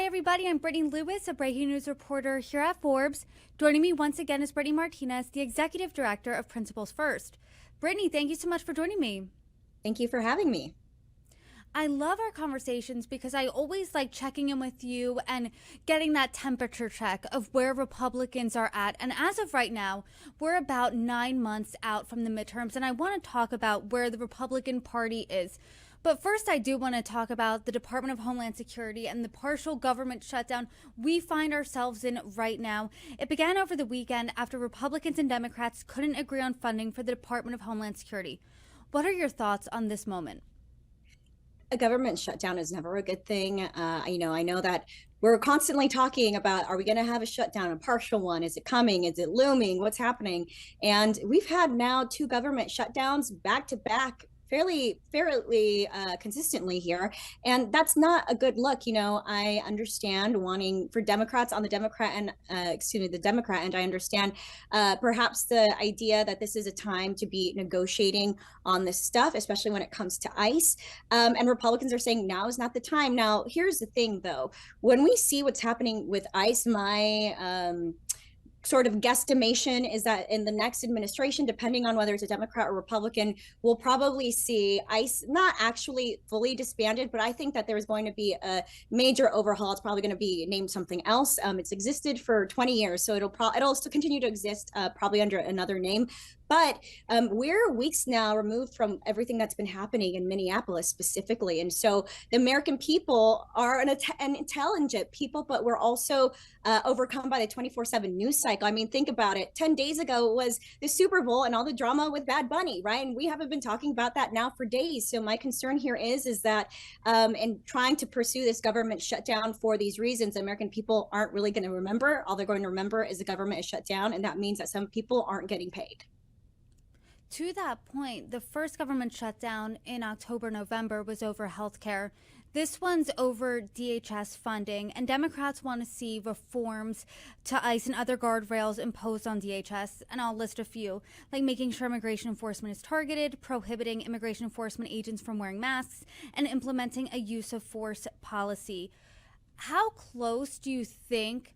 everybody. I'm Brittany Lewis, a breaking news reporter here at Forbes. Joining me once again is Brittany Martinez, the executive director of Principles First. Brittany, thank you so much for joining me. Thank you for having me. I love our conversations because I always like checking in with you and getting that temperature check of where Republicans are at. And as of right now, we're about 9 months out from the midterms, and I want to talk about where the Republican Party is. But first, I do want to talk about the Department of Homeland Security and the partial government shutdown we find ourselves in right now. It began over the weekend after Republicans and Democrats couldn't agree on funding for the Department of Homeland Security. What are your thoughts on this moment? A government shutdown is never a good thing. I know that we're constantly talking about, are we going to have a shutdown, a partial one? Is it coming? Is it looming? What's happening? And we've had now 2 government shutdowns back to back fairly consistently here, and that's not a good look. I understand wanting for Democrats on the Democrat and the Democrat, and I understand perhaps the idea that this is a time to be negotiating on this stuff, especially when it comes to ICE, and Republicans are saying now is not the time. Now here's the thing though, when we see what's happening with ICE, my sort of guesstimation is that in the next administration, depending on whether it's a Democrat or Republican, we'll probably see ICE not actually fully disbanded, but I think that there's going to be a major overhaul. It's probably going to be named something else. It's existed for 20 years, so it'll still continue to exist, probably under another name. But we're weeks now removed from everything that's been happening in Minneapolis specifically. And so the American people are an intelligent people, but we're also overcome by the 24/7 news cycle. I mean, think about it. 10 days ago was the Super Bowl and all the drama with Bad Bunny, right? And we haven't been talking about that now for days. So my concern here is that in trying to pursue this government shutdown for these reasons, the American people aren't really going to remember. All they're going to remember is the government is shut down. And that means that some people aren't getting paid. To that point, the first government shutdown in October, November was over healthcare. This one's over DHS funding, and Democrats want to see reforms to ICE and other guardrails imposed on DHS, and I'll list a few, like making sure immigration enforcement is targeted, prohibiting immigration enforcement agents from wearing masks, and implementing a use of force policy. How close do you think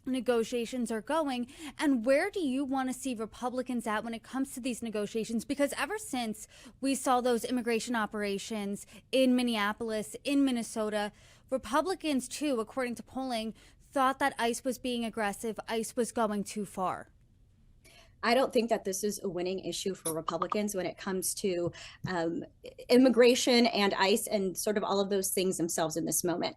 negotiations are going, and where do you want to see Republicans at when it comes to these negotiations? Because ever since we saw those immigration operations in Minneapolis, in Minnesota, Republicans too, according to polling, thought that ICE was being aggressive, ICE was going too far. I don't think that this is a winning issue for Republicans when it comes to immigration and ICE and sort of all of those things themselves in this moment.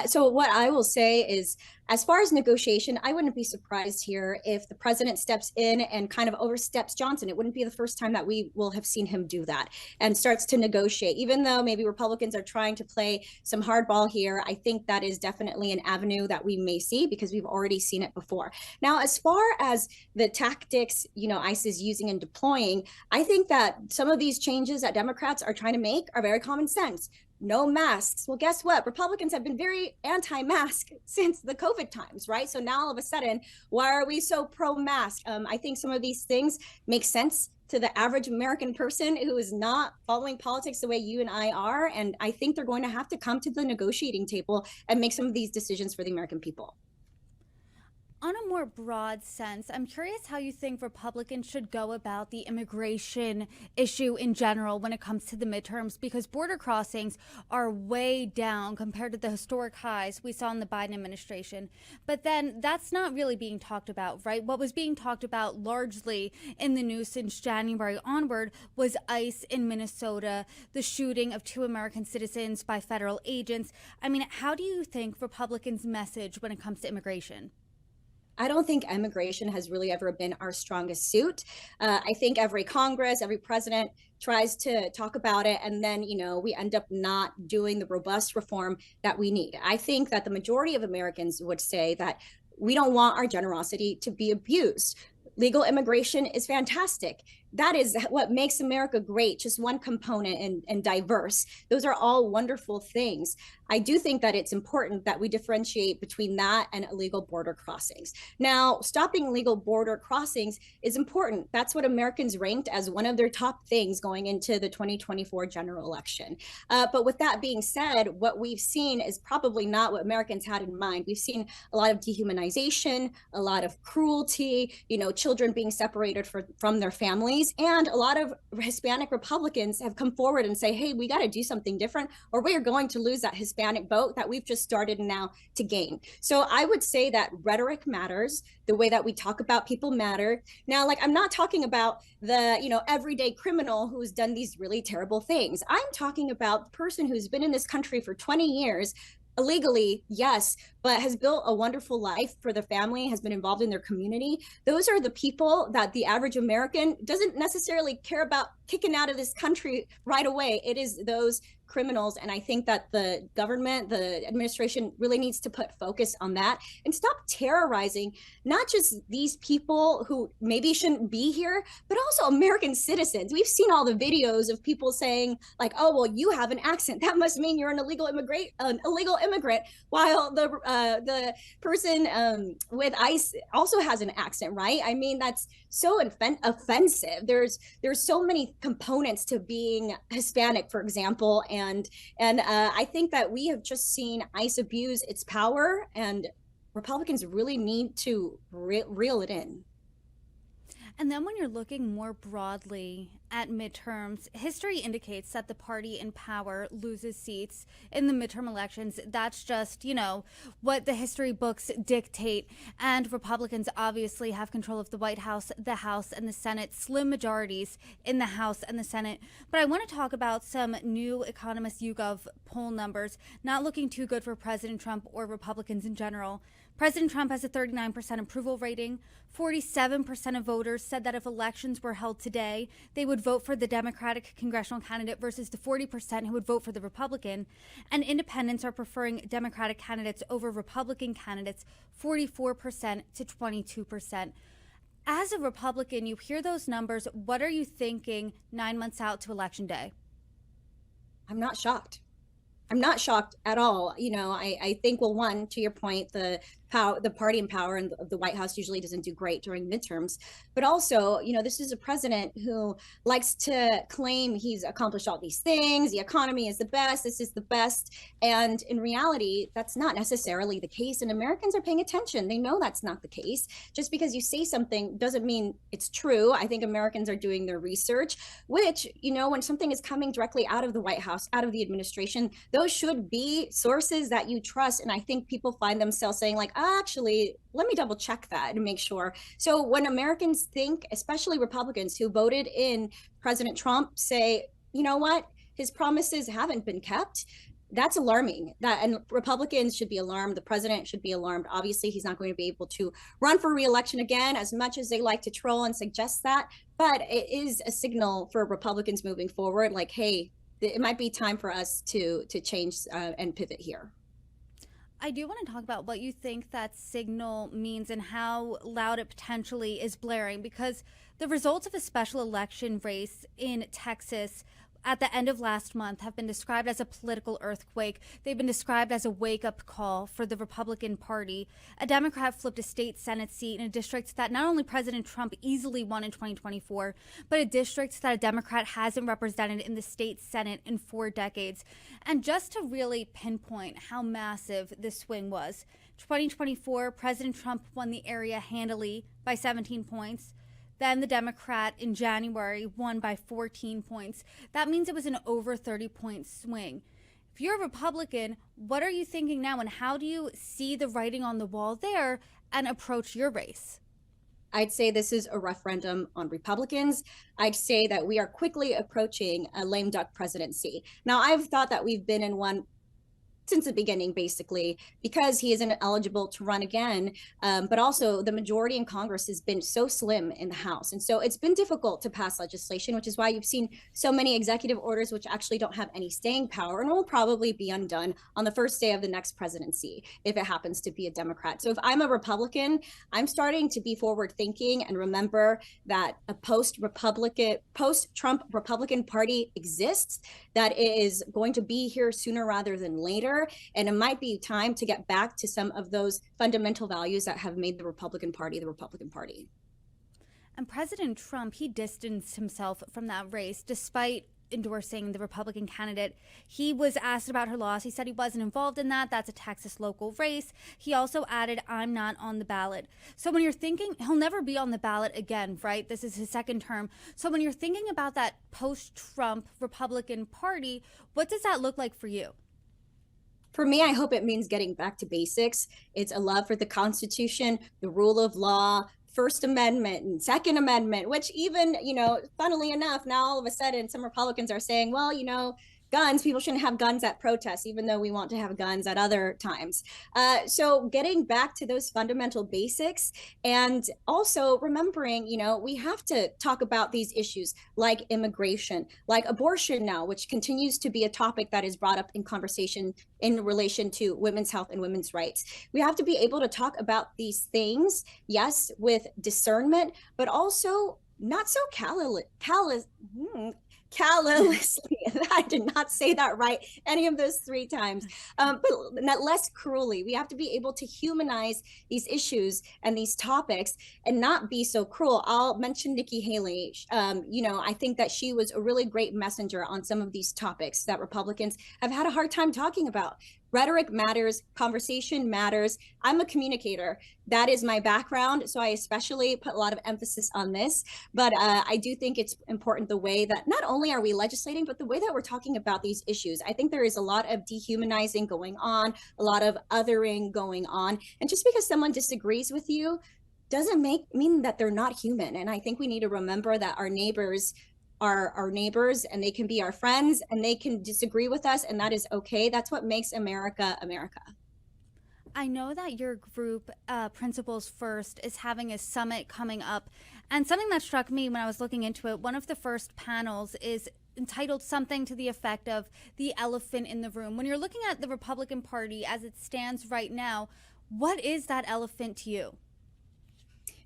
So what I will say is, as far as negotiation, I wouldn't be surprised here if the president steps in and kind of oversteps Johnson. It wouldn't be the first time that we will have seen him do that and starts to negotiate. Even though maybe Republicans are trying to play some hardball here, I think that is definitely an avenue that we may see because we've already seen it before. Now, as far as the tactics, ICE is using and deploying, I think that some of these changes that Democrats are trying to make are very common sense. No masks. Well, guess what? Republicans have been very anti-mask since the COVID times, right? So now all of a sudden, why are we so pro-mask? I think some of these things make sense to the average American person who is not following politics the way you and I are. And I think they're going to have to come to the negotiating table and make some of these decisions for the American people. On a more broad sense, I'm curious how you think Republicans should go about the immigration issue in general when it comes to the midterms, because border crossings are way down compared to the historic highs we saw in the Biden administration. But then that's not really being talked about, right? What was being talked about largely in the news since January onward was ICE in Minnesota, the shooting of 2 American citizens by federal agents. I mean, how do you think Republicans' message when it comes to immigration? I don't think immigration has really ever been our strongest suit. I think every Congress, every president tries to talk about it, and then, we end up not doing the robust reform that we need. I think that the majority of Americans would say that we don't want our generosity to be abused. Legal immigration is fantastic. that is what makes America great, just one component, and diverse. Those are all wonderful things. I do think that it's important that we differentiate between that and illegal border crossings. Now, stopping illegal border crossings is important. That's what Americans ranked as one of their top things going into the 2024 general election. But with that being said, what we've seen is probably not what Americans had in mind. We've seen a lot of dehumanization, a lot of cruelty, children being separated from their families. And a lot of Hispanic Republicans have come forward and say, hey, we got to do something different, or we are going to lose that Hispanic vote that we've just started now to gain. So I would say that rhetoric matters. The way that we talk about people matter. Now, like, I'm not talking about the, everyday criminal who's done these really terrible things. I'm talking about the person who's been in this country for 20 years, illegally, yes, but has built a wonderful life for their family, has been involved in their community. Those are the people that the average American doesn't necessarily care about kicking out of this country right away. It is those criminals. And I think that the government, the administration really needs to put focus on that and stop terrorizing not just these people who maybe shouldn't be here, but also American citizens. We've seen all the videos of people saying like, oh, well, you have an accent. That must mean you're an illegal immigrant, while the person with ICE also has an accent, right? I mean, that's so offensive. There's so many components to being Hispanic, for example, and I think that we have just seen ICE abuse its power, and Republicans really need to reel it in. And then when you're looking more broadly at midterms, history indicates that the party in power loses seats in the midterm elections. That's just, what the history books dictate. And Republicans obviously have control of the White House, the House, and the Senate, slim majorities in the House and the Senate. But I want to talk about some new Economist YouGov poll numbers, not looking too good for President Trump or Republicans in general. President Trump has a 39% approval rating. 47% of voters said that if elections were held today, they would vote for the Democratic congressional candidate versus the 40% who would vote for the Republican. And independents are preferring Democratic candidates over Republican candidates, 44% to 22%. As a Republican, you hear those numbers. What are you thinking 9 months out to Election Day? I'm not shocked. I'm not shocked at all. I think, well, one, to your point, the party in power and the White House usually doesn't do great during midterms. But also, this is a president who likes to claim he's accomplished all these things. The economy is the best. This is the best. And in reality, that's not necessarily the case. And Americans are paying attention. They know that's not the case. Just because you say something doesn't mean it's true. I think Americans are doing their research, which, when something is coming directly out of the White House, out of the administration, those should be sources that you trust. And I think people find themselves saying like, actually, let me double check that and make sure. So when Americans think, especially Republicans who voted in President Trump, say, you know what, his promises haven't been kept, that's alarming. And Republicans should be alarmed. The president should be alarmed. Obviously, he's not going to be able to run for re-election again, as much as they like to troll and suggest that. But it is a signal for Republicans moving forward, like, hey, it might be time for us to change and pivot here. I do want to talk about what you think that signal means and how loud it potentially is blaring, because the results of a special election race in Texas at the end of last month have been described as a political earthquake. They've been described as a wake-up call for the Republican Party. A Democrat flipped a state Senate seat in a district that not only President Trump easily won in 2024, but a district that a Democrat hasn't represented in the state Senate in 4 decades. And just to really pinpoint how massive this swing was, 2024, President Trump won the area handily by 17 points. Then the Democrat in January won by 14 points. That means it was an over 30-point swing. If you're a Republican, what are you thinking now, and how do you see the writing on the wall there and approach your race? I'd say this is a referendum on Republicans. I'd say that we are quickly approaching a lame duck presidency. Now, I've thought that we've been in one since the beginning, basically, because he isn't eligible to run again. But also, the majority in Congress has been so slim in the House. And so it's been difficult to pass legislation, which is why you've seen so many executive orders which actually don't have any staying power and will probably be undone on the first day of the next presidency if it happens to be a Democrat. So if I'm a Republican, I'm starting to be forward thinking and remember that a post-Trump Republican Party exists, that it is going to be here sooner rather than later. And it might be time to get back to some of those fundamental values that have made the Republican Party the Republican Party. And President Trump, he distanced himself from that race despite endorsing the Republican candidate. He was asked about her loss. He said he wasn't involved in that. That's a Texas local race. He also added, I'm not on the ballot. So when you're thinking, he'll never be on the ballot again, right? This is his second term. So when you're thinking about that post-Trump Republican Party, what does that look like for you? For me, I hope it means getting back to basics. It's a love for the Constitution, the rule of law, First Amendment and Second Amendment, which even, funnily enough, now all of a sudden some Republicans are saying, well, guns, people shouldn't have guns at protests, even though we want to have guns at other times. So getting back to those fundamental basics and also remembering, we have to talk about these issues like immigration, like abortion now, which continues to be a topic that is brought up in conversation in relation to women's health and women's rights. We have to be able to talk about these things, yes, with discernment, but also not so callously. I did not say that right any of those three times, but not less cruelly. We have to be able to humanize these issues and these topics and not be so cruel. I'll mention Nikki Haley. I think that she was a really great messenger on some of these topics that Republicans have had a hard time talking about. Rhetoric matters, conversation matters. I'm a communicator. That is my background. So I especially put a lot of emphasis on this. But I do think it's important the way that not only are we legislating, but the way that we're talking about these issues. I think there is a lot of dehumanizing going on, a lot of othering going on. And just because someone disagrees with you doesn't mean that they're not human. And I think we need to remember that our neighbors are our neighbors and they can be our friends and they can disagree with us, and that is okay. That's what makes America America. I know that your group, Principles First, is having a summit coming up. And something that struck me when I was looking into it, one of the first panels is entitled something to the effect of the elephant in the room. When you're looking at the Republican Party as it stands right now, what is that elephant to you?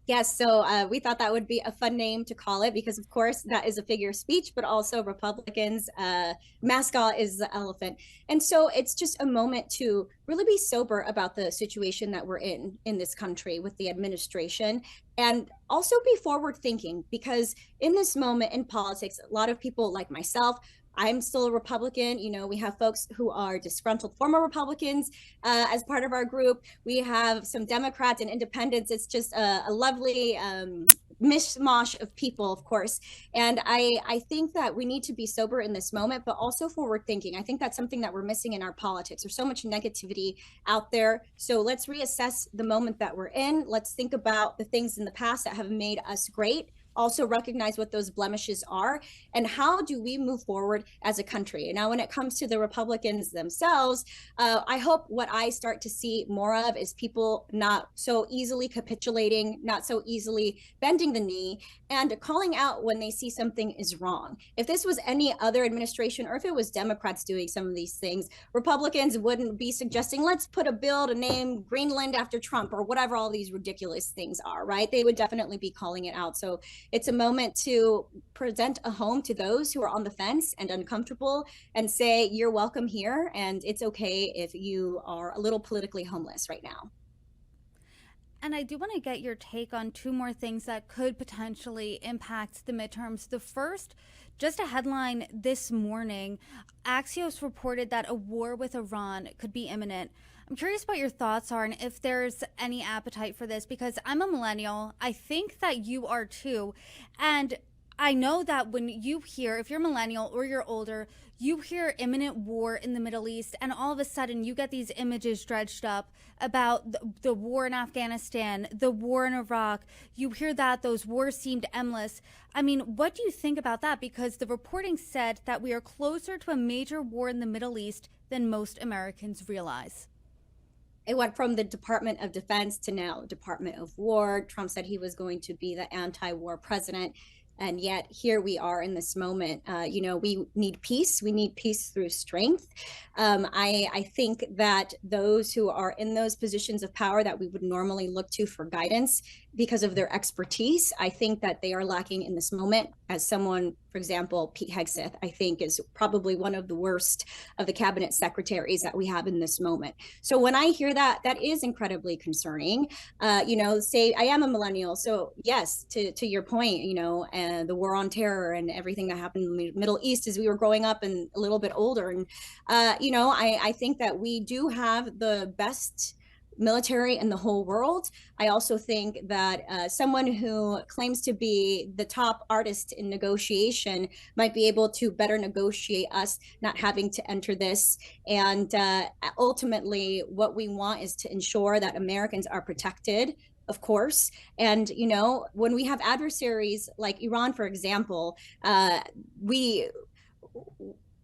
Yes, so we thought that would be a fun name to call it because, of course, that is a figure of speech, but also Republicans' mascot is the elephant. And so it's just a moment to really be sober about the situation that we're in this country with the administration, and also be forward thinking, because in this moment in politics, a lot of people like myself, I'm still a Republican. We have folks who are disgruntled former Republicans as part of our group. We have some Democrats and independents. It's just a lovely mishmash of people, of course. And I think that we need to be sober in this moment, but also forward thinking. I think that's something that we're missing in our politics. There's so much negativity out there. So let's reassess the moment that we're in. Let's think about the things in the past that have made us great. Also recognize what those blemishes are and how do we move forward as a country. And now when it comes to the Republicans themselves, I hope what I start to see more of is people not so easily capitulating, not so easily bending the knee, and calling out when they see something is wrong. If this was any other administration, or if it was Democrats doing some of these things, Republicans wouldn't be suggesting, let's put a bill to name Greenland after Trump or whatever all these ridiculous things are, right? They would definitely be calling it out. So it's a moment to present a home to those who are on the fence and uncomfortable and say, you're welcome here. And it's okay if you are a little politically homeless right now. And I do want to get your take on two more things that could potentially impact the midterms. The first, just a headline this morning, Axios reported that a war with Iran could be imminent. I'm curious what your thoughts are and if there's any appetite for this, because I'm a millennial. I think that you are too. And I know that when you hear, if you're millennial or you're older, you hear imminent war in the Middle East, and all of a sudden you get these images dredged up about the war in Afghanistan, the war in Iraq. You hear that those wars seemed endless. I mean, what do you think about that? Because the reporting said that we are closer to a major war in the Middle East than most Americans realize. It went from the Department of Defense to now Department of War. Trump said he was going to be the anti-war president. And yet here we are in this moment. We need peace. We need peace through strength. I think that those who are in those positions of power that we would normally look to for guidance because of their expertise, I think that they are lacking in this moment. As someone, for example, Pete Hegseth, I think is probably one of the worst of the cabinet secretaries that we have in this moment. So when I hear that, that is incredibly concerning. Say I am a millennial. So yes, to your point, and the war on terror and everything that happened in the Middle East as we were growing up and a little bit older. And, I think that we do have the best military in the whole world. I also think that someone who claims to be the top artist in negotiation might be able to better negotiate us not having to enter this. And ultimately, what we want is to ensure that Americans are protected, of course. And, when we have adversaries like Iran, for example,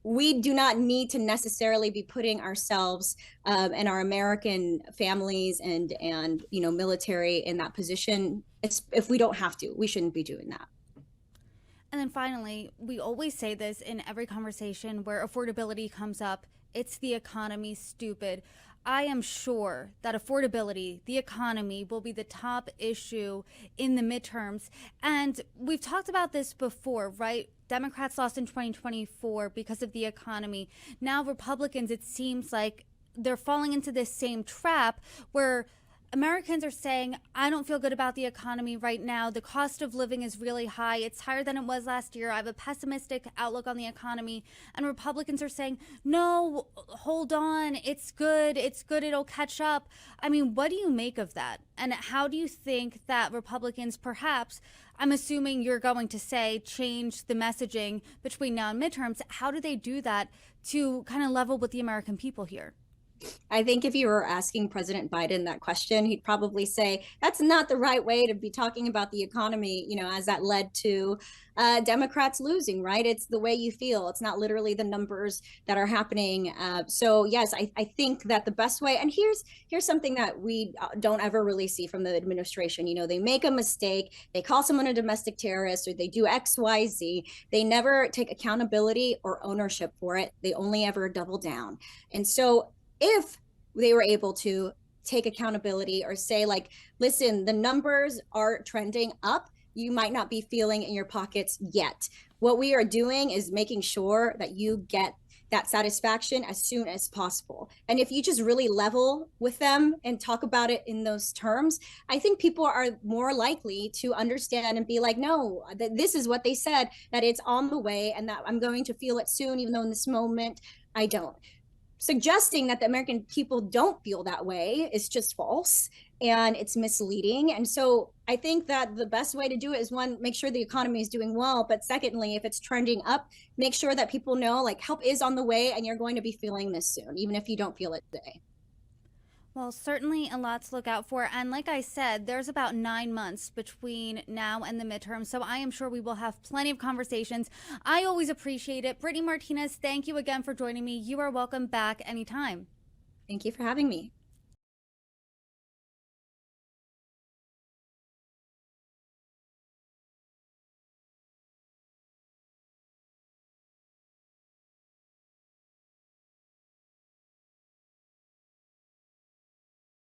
we do not need to necessarily be putting ourselves and our American families and military in that position. If we don't have to, we shouldn't be doing that. And then finally, we always say this in every conversation where affordability comes up, it's the economy, stupid. I am sure that affordability, the economy, will be the top issue in the midterms. And we've talked about this before, right? Democrats lost in 2024 because of the economy. Now Republicans, it seems like they're falling into this same trap where Americans are saying, I don't feel good about the economy right now. The cost of living is really high. It's higher than it was last year. I have a pessimistic outlook on the economy. And Republicans are saying, no, hold on. It's good. It's good. It'll catch up. I mean, what do you make of that? And how do you think that Republicans perhaps, I'm assuming you're going to say, change the messaging between now and midterms. How do they do that to kind of level with the American people here? I think if you were asking President Biden that question, he'd probably say that's not the right way to be talking about the economy, as that led to Democrats losing, right? It's the way you feel. It's not literally the numbers that are happening. So yes, I think that the best way, and here's something that we don't ever really see from the administration. They make a mistake, they call someone a domestic terrorist, or they do X, Y, Z. They never take accountability or ownership for it. They only ever double down. And so if they were able to take accountability or say, like, listen, the numbers are trending up, you might not be feeling in your pockets yet. What we are doing is making sure that you get that satisfaction as soon as possible. And if you just really level with them and talk about it in those terms, I think people are more likely to understand and be like, no, this is what they said, that it's on the way and that I'm going to feel it soon, even though in this moment I don't. Suggesting that the American people don't feel that way is just false and it's misleading. And so I think that the best way to do it is, one, make sure the economy is doing well. But secondly, if it's trending up, make sure that people know, like, help is on the way and you're going to be feeling this soon, even if you don't feel it today. Well, certainly a lot to look out for. And like I said, there's about 9 months between now and the midterm. So I am sure we will have plenty of conversations. I always appreciate it. Brittany Martinez, thank you again for joining me. You are welcome back anytime. Thank you for having me.